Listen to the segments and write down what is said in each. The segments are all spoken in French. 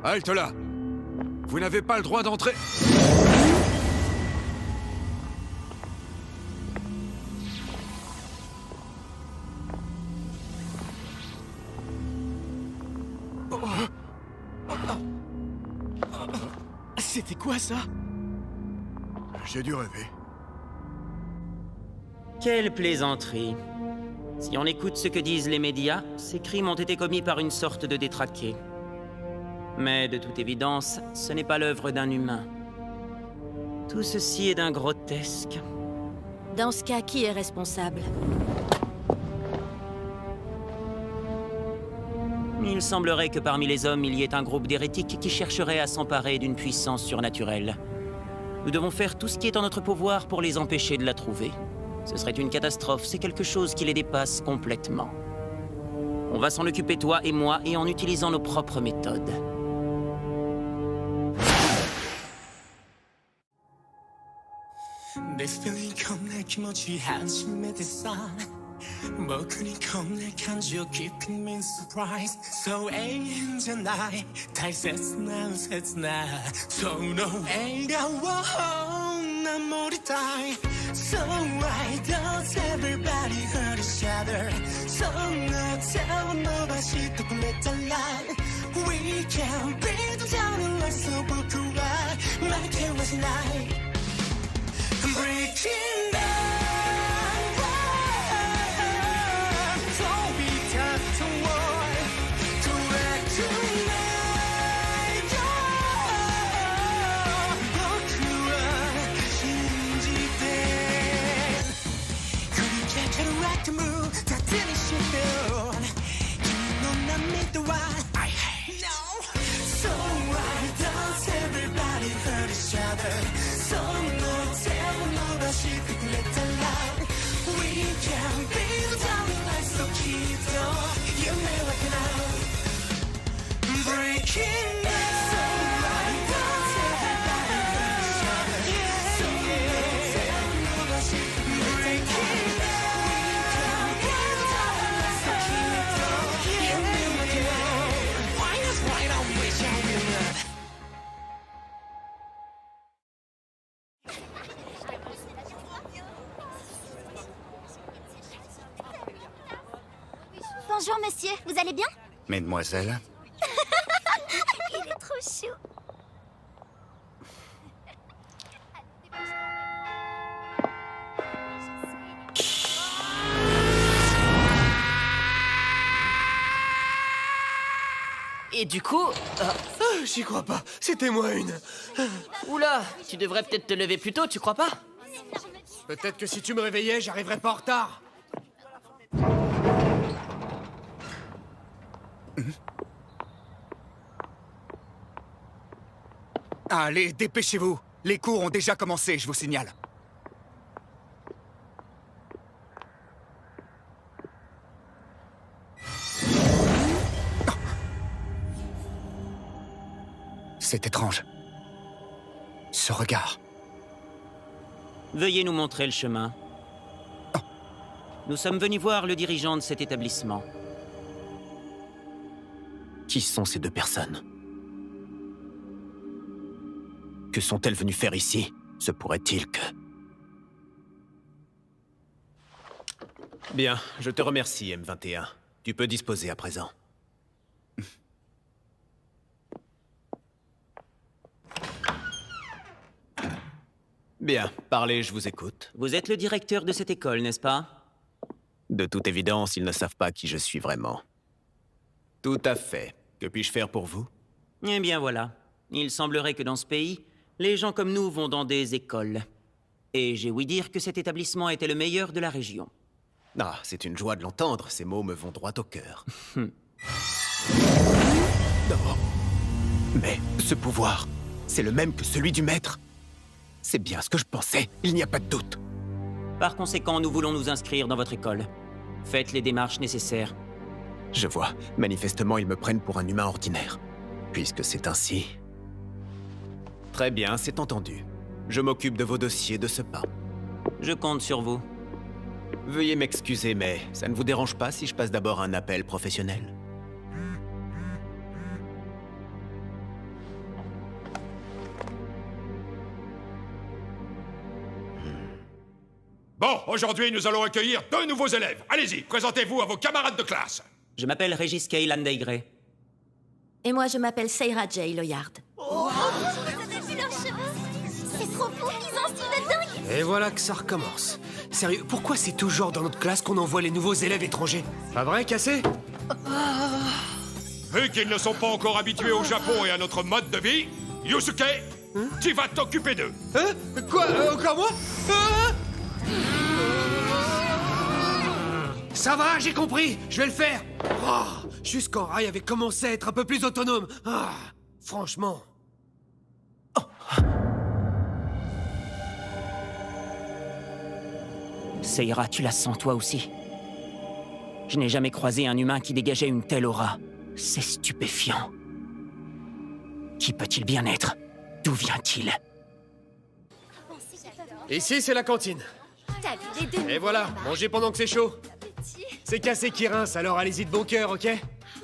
Halte là! Vous n'avez pas le droit d'entrer. C'était quoi ça? J'ai dû rêver. Quelle plaisanterie. Si on écoute ce que disent les médias, ces crimes ont été commis par une sorte de détraqué. Mais de toute évidence, ce n'est pas l'œuvre d'un humain. Tout ceci est d'un grotesque. Dans ce cas, qui est responsable? Il semblerait que parmi les hommes, il y ait un groupe d'hérétiques qui chercherait à s'emparer d'une puissance surnaturelle. Nous devons faire tout ce qui est en notre pouvoir pour les empêcher de la trouver. Ce serait une catastrophe, c'est quelque chose qui les dépasse complètement. On va s'en occuper, toi et moi, et en utilisant nos propres méthodes. 내 feeling 겁내 기모지 한심해 산僕にこんな感じを keeping me surprised So 永遠じゃない大切な切なその笑顔を守りたい So why does everybody hurt each other そんな手を伸ばしてくれたら We can be together like so 僕は負けはしない Breaking down Don't be tough to war Correct tonight僕は信じて繰り返せる Rock to move 縦にしよう君の涙は I hate No So why does everybody hurt each other その手を伸ばしてくれたら We can be the darling light そうきっと夢は叶う Breaking down So why does everybody hurt each other その手を伸ばしてくれたら Breaking down We can be the darling light そうきっと夢は叶う Why not right on wish I knew Bonjour monsieur, vous allez bien? Mesdemoiselles, Il est trop chou. Et du coup... J'y crois pas, c'était moi une. Oula, tu devrais peut-être te lever plus tôt, tu crois pas? Peut-être que si tu me réveillais, j'arriverais pas en retard. allez, dépêchez-vous. Les cours ont déjà commencé, je vous signale. C'est étrange. Ce regard. Veuillez nous montrer le chemin. Nous sommes venus voir le dirigeant de cet établissement. Qui sont ces deux personnes? Que sont-elles venues faire ici? Se pourrait-il que... Bien, je te remercie, M21. Tu peux disposer à présent. Bien, parlez, je vous écoute. Vous êtes le directeur de cette école, n'est-ce pas? De toute évidence, ils ne savent pas qui je suis vraiment. Tout à fait. Que puis-je faire pour vous? Eh bien voilà. Il semblerait que dans ce pays, les gens comme nous vont dans des écoles. Et j'ai ouï dire que cet établissement était le meilleur de la région. Ah, c'est une joie de l'entendre. Ces mots me vont droit au cœur. Oh. Mais ce pouvoir, c'est le même que celui du maître. C'est bien ce que je pensais, il n'y a pas de doute. Par conséquent, nous voulons nous inscrire dans votre école. Faites les démarches nécessaires. Je vois. Manifestement, ils me prennent pour un humain ordinaire. Puisque c'est ainsi... Très bien, c'est entendu. Je m'occupe de vos dossiers de ce pas. Je compte sur vous. Veuillez m'excuser, mais ça ne vous dérange pas si je passe d'abord un appel professionnel? Aujourd'hui, nous allons accueillir 2 nouveaux élèves. Allez-y, présentez-vous à vos camarades de classe. Je m'appelle Régis Kay Landegray. Et moi, je m'appelle Seira J. Loyard. Vous avez vu leurs cheveux? C'est trop fou, ils ont un style de dingue. Et voilà que ça recommence. Sérieux, pourquoi c'est toujours dans notre classe qu'on envoie les nouveaux élèves étrangers? Pas vrai, Cassé? Vu qu'ils ne sont pas encore habitués au Japon et à notre mode de vie, Yusuke, tu vas t'occuper d'eux. Hein? Quoi? Encore moi? Ça va, j'ai compris, je vais le faire. Oh, juste quand Rai avait commencé à être un peu plus autonome. Ah, franchement. Seira, tu la sens toi aussi? Je n'ai jamais croisé un humain qui dégageait une telle aura. C'est stupéfiant. Qui peut-il bien être? D'où vient-il? Ici, c'est la cantine. T'as vu les deux? Et voilà, mangez pendant que c'est chaud. C'est Cassé qui rince, alors allez-y de bon cœur, ok?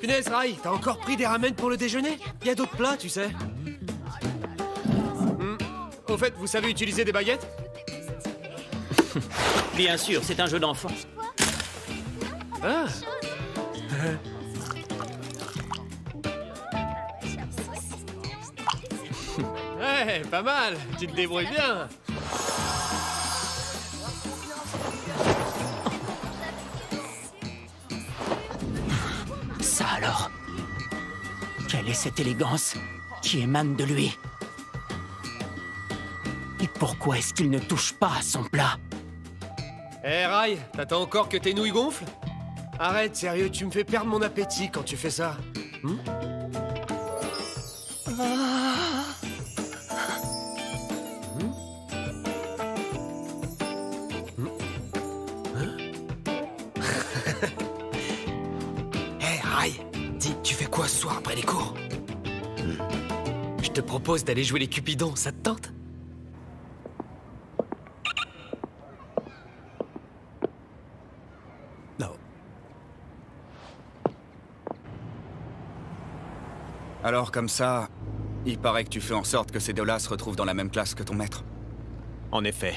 Punaise, Rai, t'as encore pris des ramen pour le déjeuner? Il y a d'autres plats, tu sais. Au fait, vous savez utiliser des baguettes? Bien sûr, c'est un jeu d'enfant. Ah. Ouais, pas mal, tu te débrouilles bien. Ça alors? Quelle est cette élégance qui émane de lui? Et pourquoi est-ce qu'il ne touche pas à son plat? Eh Rai, t'attends encore que tes nouilles gonflent? Arrête, sérieux, tu me fais perdre mon appétit quand tu fais ça. Hey Rai, dis, tu fais quoi ce soir après les cours? Je te propose d'aller jouer les Cupidons, ça te tente? Non. Alors comme ça, il paraît que tu fais en sorte que ces deux-là se retrouvent dans la même classe que ton maître. En effet,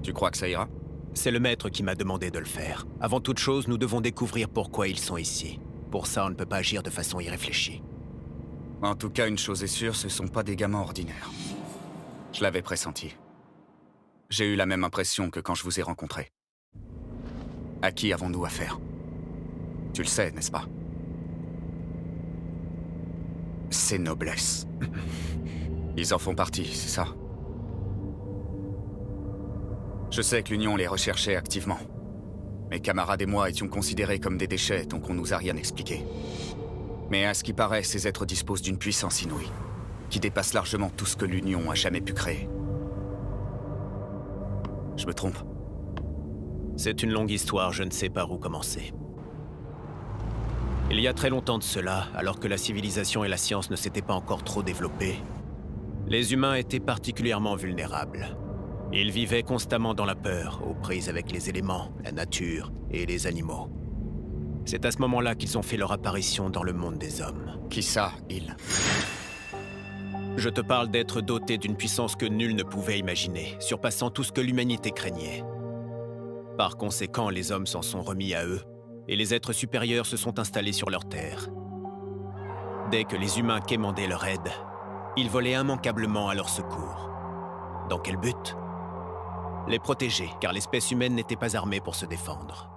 Tu crois que ça ira? c'est le maître qui m'a demandé de le faire. Avant toute chose, nous devons découvrir pourquoi ils sont ici. Pour ça, on ne peut pas agir de façon irréfléchie. En tout cas, une chose est sûre, ce sont pas des gamins ordinaires. Je l'avais pressenti. J'ai eu la même impression que quand je vous ai rencontrés. À qui avons-nous affaire? Tu le sais, n'est-ce pas? C'est noblesse. Ils en font partie, c'est ça? Je sais que l'Union les recherchait activement. Mes camarades et moi étions considérés comme des déchets, donc on nous a rien expliqué. Mais à ce qui paraît, ces êtres disposent d'une puissance inouïe, qui dépasse largement tout ce que l'Union a jamais pu créer. Je me trompe? C'est une longue histoire, je ne sais par où commencer. Il y a très longtemps de cela, alors que la civilisation et la science ne s'étaient pas encore trop développées, les humains étaient particulièrement vulnérables. Ils vivaient constamment dans la peur, aux prises avec les éléments, la nature et les animaux. C'est à ce moment-là qu'ils ont fait leur apparition dans le monde des hommes. Qui ça, ils? Je te parle d'êtres dotés d'une puissance que nul ne pouvait imaginer, surpassant tout ce que l'humanité craignait. Par conséquent, les hommes s'en sont remis à eux, et les êtres supérieurs se sont installés sur leur terre. Dès que les humains quémandaient leur aide, ils volaient immanquablement à leur secours. Dans quel but? Les protéger, car l'espèce humaine n'était pas armée pour se défendre.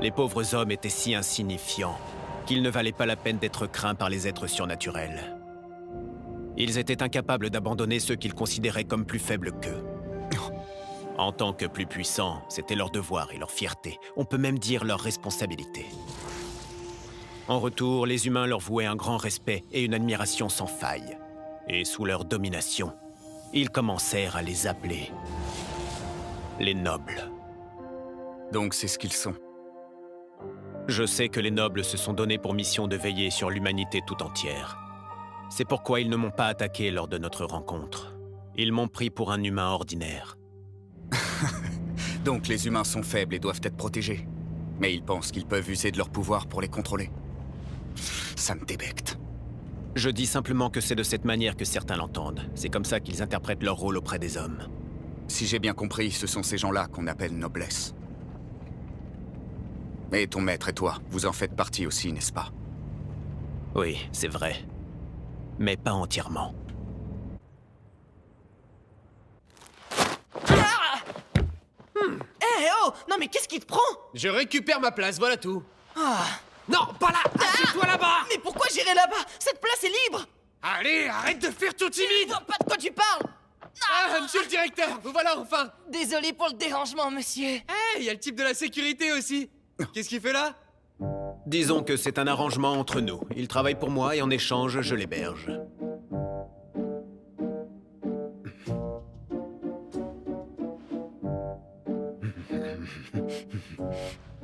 Les pauvres hommes étaient si insignifiants qu'ils ne valaient pas la peine d'être craints par les êtres surnaturels. Ils étaient incapables d'abandonner ceux qu'ils considéraient comme plus faibles qu'eux. En tant que plus puissants, c'était leur devoir et leur fierté, on peut même dire leur responsabilité. En retour, les humains leur vouaient un grand respect et une admiration sans faille. Et sous leur domination, ils commencèrent à les appeler les nobles. Donc c'est ce qu'ils sont. Je sais que les nobles se sont donnés pour mission de veiller sur l'humanité tout entière. C'est pourquoi ils ne m'ont pas attaqué lors de notre rencontre. Ils m'ont pris pour un humain ordinaire. Donc les humains sont faibles et doivent être protégés. Mais ils pensent qu'ils peuvent user de leur pouvoir pour les contrôler. Ça me débecte. Je dis simplement que c'est de cette manière que certains l'entendent. C'est comme ça qu'ils interprètent leur rôle auprès des hommes. Si j'ai bien compris, ce sont ces gens-là qu'on appelle noblesse. Et ton maître et toi, vous en faites partie aussi, n'est-ce pas? Oui, c'est vrai. Mais pas entièrement. Eh oh! Non mais qu'est-ce qui te prend? Je récupère ma place, voilà tout. Ah. Non, pas là! Assieds-toi là-bas! Mais pourquoi j'irai là-bas? Cette place est libre! Allez, arrête de faire tout Je timide! vois pas de quoi tu parles! Ah, monsieur le directeur, vous voilà enfin! Désolé pour le dérangement, monsieur. Eh, il y a le type de la sécurité aussi! Qu'est-ce qu'il fait là? Disons que c'est un arrangement entre nous. Il travaille pour moi et en échange, je l'héberge.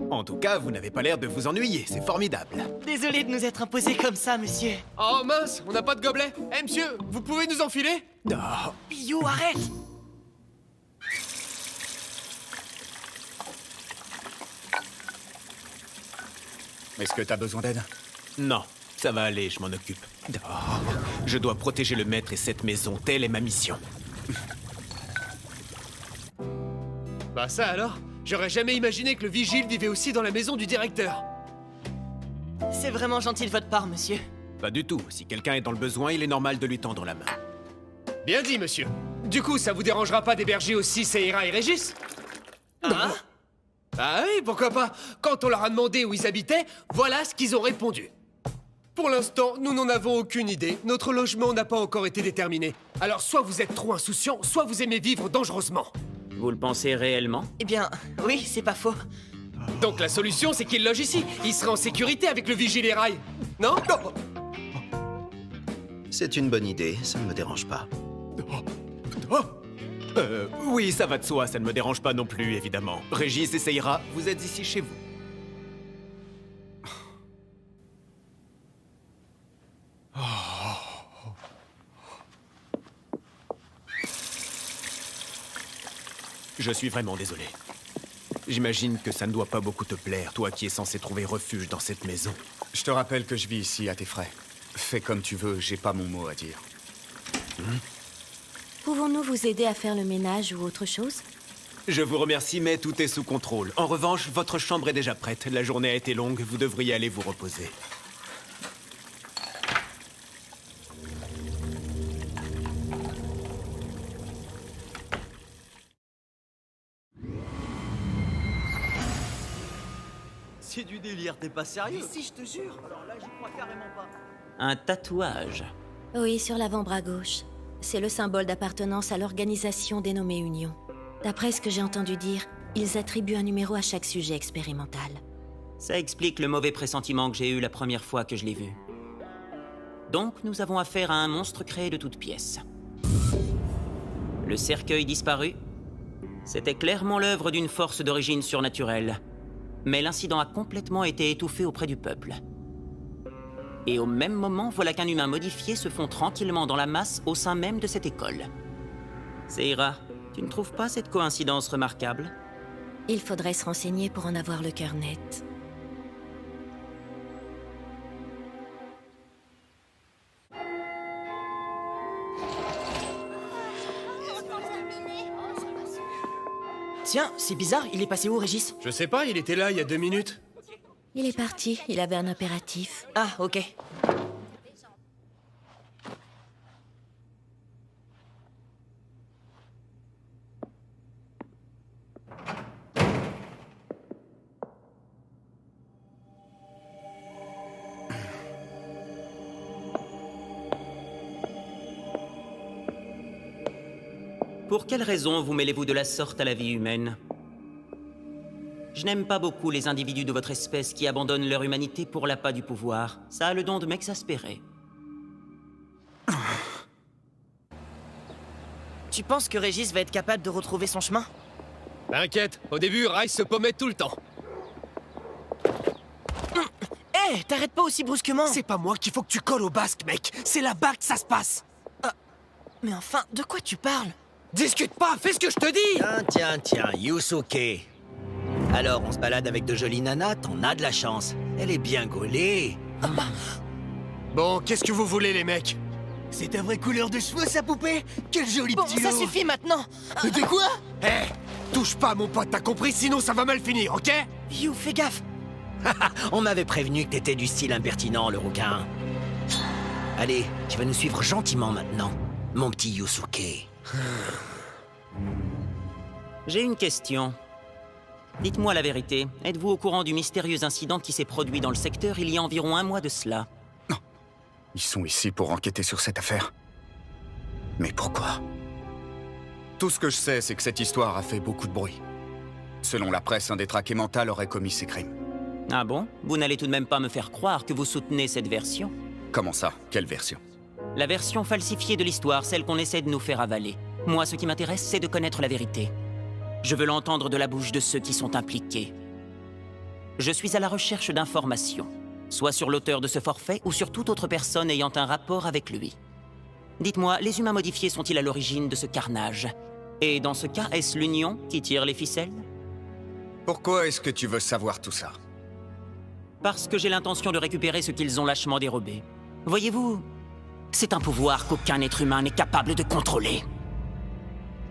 En tout cas, vous n'avez pas l'air de vous ennuyer, c'est formidable. Désolé de nous être imposé comme ça, monsieur. Oh mince, on n'a pas de gobelet! Eh monsieur, vous pouvez nous enfiler? Oh, Pio, arrête! Est-ce que t'as besoin d'aide? non, ça va aller, je m'en occupe. Oh, je dois protéger le maître et cette maison, telle est ma mission. Bah ça alors? J'aurais jamais imaginé que le vigile vivait aussi dans la maison du directeur. C'est vraiment gentil de votre part, monsieur. Pas du tout, si quelqu'un est dans le besoin, il est normal de lui tendre la main. Bien dit, monsieur. Du coup, ça vous dérangera pas d'héberger aussi Seira et Régis? Hein? Ah oui, pourquoi pas? Quand on leur a demandé où ils habitaient, voilà ce qu'ils ont répondu. Pour l'instant, nous n'en avons aucune idée. Notre logement n'a pas encore été déterminé. Alors soit vous êtes trop insouciant, soit vous aimez vivre dangereusement. Vous le pensez réellement? Eh bien, oui, c'est pas faux. Donc la solution, c'est qu'ils logent ici. Ils seraient en sécurité avec le vigile et rail. Non? Non. C'est une bonne idée, ça ne me dérange pas. Oui, ça va de soi, ça ne me dérange pas non plus, évidemment. Régis et Seira, vous êtes ici chez vous. Je suis vraiment désolé. J'imagine que ça ne doit pas beaucoup te plaire, toi qui es censé trouver refuge dans cette maison. Je te rappelle que je vis ici à tes frais. Fais comme tu veux, j'ai pas mon mot à dire. Pouvons-nous vous aider à faire le ménage ou autre chose? Je vous remercie, mais tout est sous contrôle. En revanche, votre chambre est déjà prête. La journée a été longue, vous devriez aller vous reposer. C'est du délire, t'es pas sérieux? Si, je te jure. Alors là, j'y crois carrément pas. Un tatouage. Oui, sur l'avant-bras gauche. C'est le symbole d'appartenance à l'organisation dénommée Union. D'après ce que j'ai entendu dire, ils attribuent un numéro à chaque sujet expérimental. Ça explique le mauvais pressentiment que j'ai eu la première fois que je l'ai vu. Donc, nous avons affaire à un monstre créé de toutes pièces. Le cercueil disparu, c'était clairement l'œuvre d'une force d'origine surnaturelle. Mais l'incident a complètement été étouffé auprès du peuple. Et au même moment, voilà qu'un humain modifié se fond tranquillement dans la masse au sein même de cette école. Seira, tu ne trouves pas cette coïncidence remarquable? Il faudrait se renseigner pour en avoir le cœur net. Tiens, c'est bizarre, il est passé où, Régis? Je sais pas, il était là il y a 2 minutes. Il est parti, il avait un impératif. Ah, ok. Pour quelle raison vous mêlez-vous de la sorte à la vie humaine? Je n'aime pas beaucoup les individus de votre espèce qui abandonnent leur humanité pour l'appât du pouvoir. Ça a le don de m'exaspérer. Tu penses que Régis va être capable de retrouver son chemin? T'inquiète, au début, Rice se paumait tout le temps. Hé, t'arrêtes pas aussi brusquement! C'est pas moi qu'il faut que tu colles au basque, mec. C'est là-bas que ça se passe. Mais enfin, de quoi tu parles? Discute pas, fais ce que je te dis. Tiens, Yusuke. Alors, on se balade avec de jolies nanas, t'en as de la chance. Elle est bien gaulée. Bon, qu'est-ce que vous voulez, les mecs? C'est ta vraie couleur de cheveux, sa poupée? Quel joli Bon, petit ça lot. suffit maintenant. De quoi? Hé, touche pas, mon pote, t'as compris? Sinon, ça va mal finir, ok? You, fais gaffe. On m'avait prévenu que t'étais du style impertinent, le rouquin. Allez, tu vas nous suivre gentiment maintenant, mon petit Yusuke. J'ai une question. Dites-moi la vérité. Êtes-vous au courant du mystérieux incident qui s'est produit dans le secteur il y a environ 1 mois de cela? Non. Ils sont ici pour enquêter sur cette affaire. Mais pourquoi? Tout ce que je sais, c'est que cette histoire a fait beaucoup de bruit. Selon la presse, un détraqué mental aurait commis ces crimes. Ah bon? Vous n'allez tout de même pas me faire croire que vous soutenez cette version? Comment ça? Quelle version? La version falsifiée de l'histoire, celle qu'on essaie de nous faire avaler. Moi, ce qui m'intéresse, c'est de connaître la vérité. Je veux l'entendre de la bouche de ceux qui sont impliqués. Je suis à la recherche d'informations, soit sur l'auteur de ce forfait ou sur toute autre personne ayant un rapport avec lui. Dites-moi, les humains modifiés sont-ils à l'origine de ce carnage? Et dans ce cas, est-ce l'Union qui tire les ficelles? Pourquoi est-ce que tu veux savoir tout ça? Parce que j'ai l'intention de récupérer ce qu'ils ont lâchement dérobé. Voyez-vous, c'est un pouvoir qu'aucun être humain n'est capable de contrôler.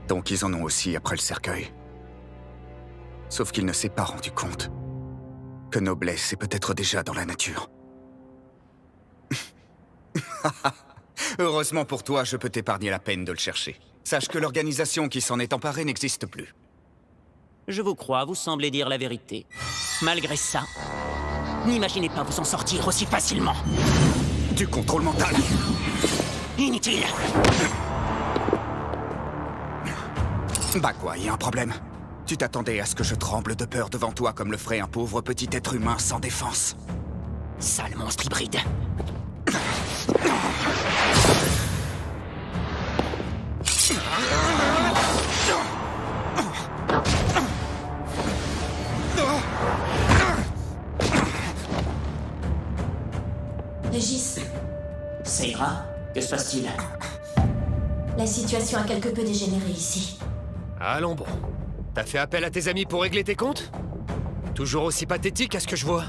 Donc ils en ont aussi après le cercueil. Sauf qu'il ne s'est pas rendu compte que Noblesse est peut-être déjà dans la nature. Heureusement pour toi, je peux t'épargner la peine de le chercher. Sache que l'organisation qui s'en est emparée n'existe plus. Je vous crois, vous semblez dire la vérité. Malgré ça, n'imaginez pas vous en sortir aussi facilement. Du contrôle mental. Inutile. Bah quoi, y a un problème? Tu t'attendais à ce que je tremble de peur devant toi comme le ferait un pauvre petit être humain sans défense? Sale monstre hybride. Régis, Seira, que se passe-t-il? la situation a quelque peu dégénéré ici. Allons bon. T'as fait appel à tes amis pour régler tes comptes? Toujours aussi pathétique à ce que je vois.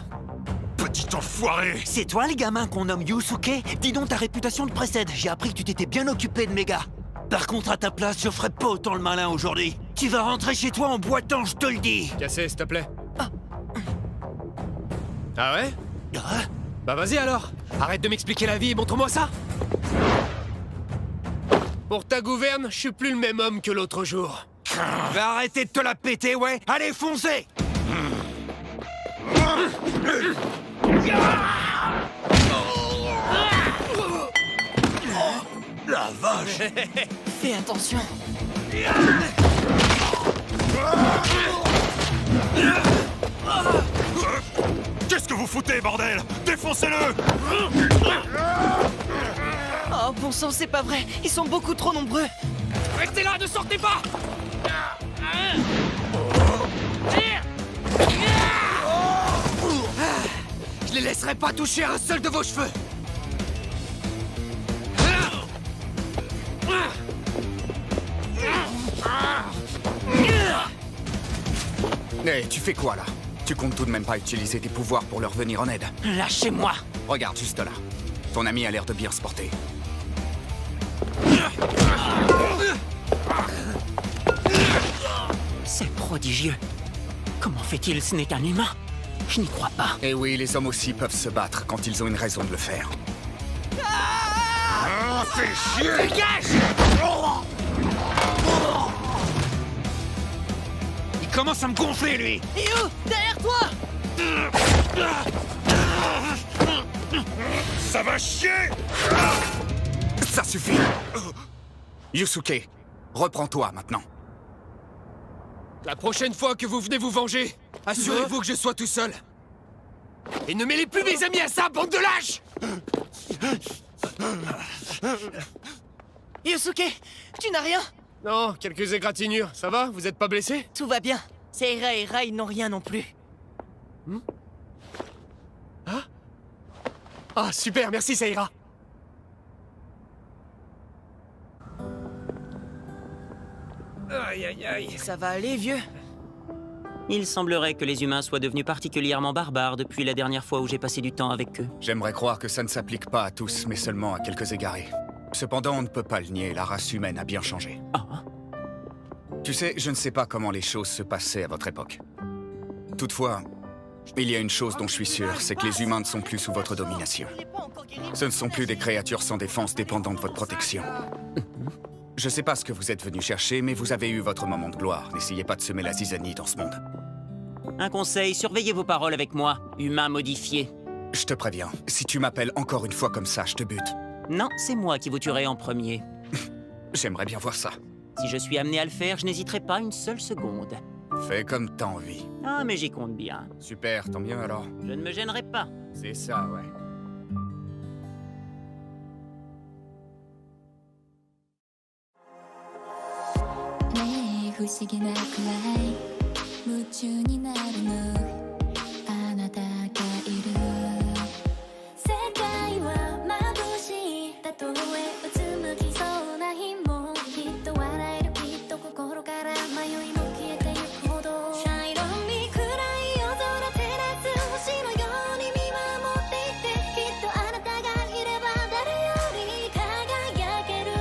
Petit enfoiré! C'est toi le gamin qu'on nomme Yusuke? Dis donc, ta réputation te précède. J'ai appris que tu t'étais bien occupé de mes gars. Par contre, à ta place, je ferais pas autant le malin aujourd'hui. Tu vas rentrer chez toi en boitant, je te le dis. Cassé, s'il te plaît. Ah ouais? Ah, Bah vas-y alors. Arrête de m'expliquer la vie et montre-moi ça. Pour ta gouverne, je suis plus le même homme que l'autre jour. va arrêter de te la péter, ouais. Allez, foncez. La vache. Fais attention. Qu'est-ce que vous foutez, bordel? Défoncez-le! Oh, bon sang, c'est pas vrai. Ils sont beaucoup trop nombreux. Restez là, ne sortez pas! Je les laisserai pas toucher à un seul de vos cheveux! Hé, tu fais quoi là? Tu comptes tout de même pas utiliser tes pouvoirs pour leur venir en aide? Lâchez-moi! Regarde juste là. Ton ami a l'air de bien se porter. C'est prodigieux. Comment fait-il? Ce n'est qu'un humain. Je n'y crois pas. Et oui, les hommes aussi peuvent se battre quand ils ont une raison de le faire. Ah, fais chier! Dégage! Il commence à me gonfler, lui. You, derrière toi! Ça va chier! Ça suffit! Yusuke, reprends-toi maintenant. La prochaine fois que vous venez vous venger, assurez-vous que je sois tout seul. Et ne mêlez plus mes amis à ça, bande de lâches! Yusuke, tu n'as rien? Non, quelques égratignures. Ça va? Vous êtes pas blessé? Tout va bien. Seira et Rai n'ont rien non plus. Ah, super, merci, ça ira. Aïe, aïe, aïe. Ça va aller, vieux? Il semblerait que les humains soient devenus particulièrement barbares depuis la dernière fois où j'ai passé du temps avec eux. J'aimerais croire que ça ne s'applique pas à tous, mais seulement à quelques égarés. Cependant, on ne peut pas le nier, la race humaine a bien changé. Tu sais, je ne sais pas comment les choses se passaient à votre époque. Toutefois, il y a une chose dont je suis sûr, c'est que les humains ne sont plus sous votre domination. Ce ne sont plus des créatures sans défense dépendant de votre protection. Je sais pas ce que vous êtes venu chercher, mais vous avez eu votre moment de gloire. N'essayez pas de semer la zizanie dans ce monde. Un conseil, surveillez vos paroles avec moi, humain modifié. Je te préviens, si tu m'appelles encore une fois comme ça, je te bute. Non, c'est moi qui vous tuerai en premier. J'aimerais bien voir ça. Si je suis amené à le faire, je n'hésiterai pas une seule seconde. Fais comme t'as envie. Ah, mais j'y compte bien. Super, tant mieux alors. Je ne me gênerai pas. C'est ça, ouais. 내不思議なくらい夢中になるのあなたがいる世界は眩しいたとえうつむきそうな日もきっと笑えるきっと心から迷いも消えてゆくほど茶色に暗い夜空照らす星のように見守っていてきっとあなたがいれば誰より輝ける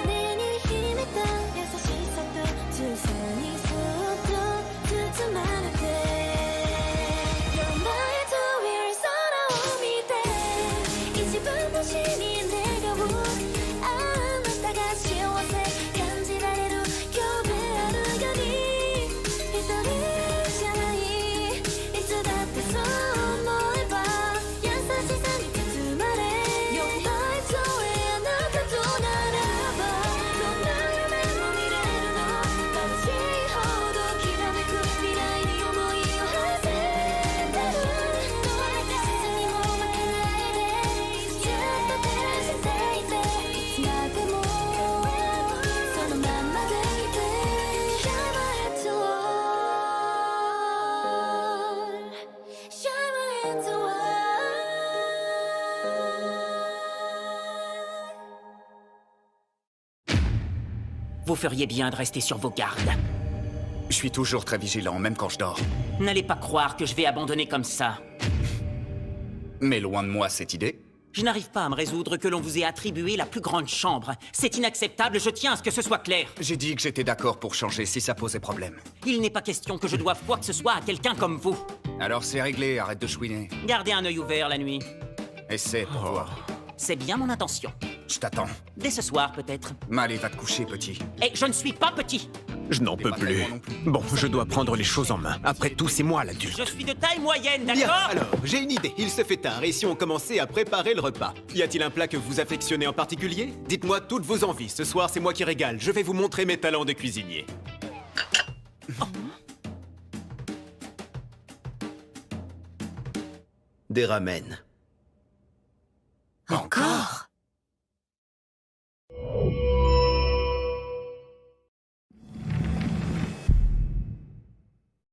胸に秘めた優しさと強さにそっと包まれて Your light will 空を見て一分星に願うあなたが幸せ感じられる今日であるように一人じゃないいつだってそう思えば優しさに包まれ Your light will あなたとならばどんな夢も見れるの眩しいほどきらめく未来に想いを馳せてるどんな季節にも負けないでずっと照らしていていつまでもそのまんまでいて Shine my head to all Shine my head to all Vous feriez bien de rester sur vos gardes. Je suis toujours très vigilant, même quand je dors. N'allez pas croire que je vais abandonner comme ça. Mais loin de moi cette idée. Je n'arrive pas à me résoudre que l'on vous ait attribué la plus grande chambre. C'est inacceptable, je tiens à ce que ce soit clair. J'ai dit que j'étais d'accord pour changer si ça posait problème. Il n'est pas question que je doive quoi que ce soit à quelqu'un comme vous. Alors c'est réglé, arrête de chouiner. Gardez un œil ouvert la nuit. Essaie pour voir. C'est bien mon intention. Je t'attends. Dès ce soir, peut-être. Allez, va te coucher, petit. Et je ne suis pas petit. Je n'en peux plus. Bon, je dois prendre les choses en main. Après tout, c'est moi l'adulte. Je suis de taille moyenne, Bien, d'accord? alors, j'ai une idée. Il se fait tard, et si on commençait à préparer le repas? Y a-t-il un plat que vous affectionnez en particulier? Dites-moi toutes vos envies. Ce soir, c'est moi qui régale. Je vais vous montrer mes talents de cuisinier. Des ramen. Encore?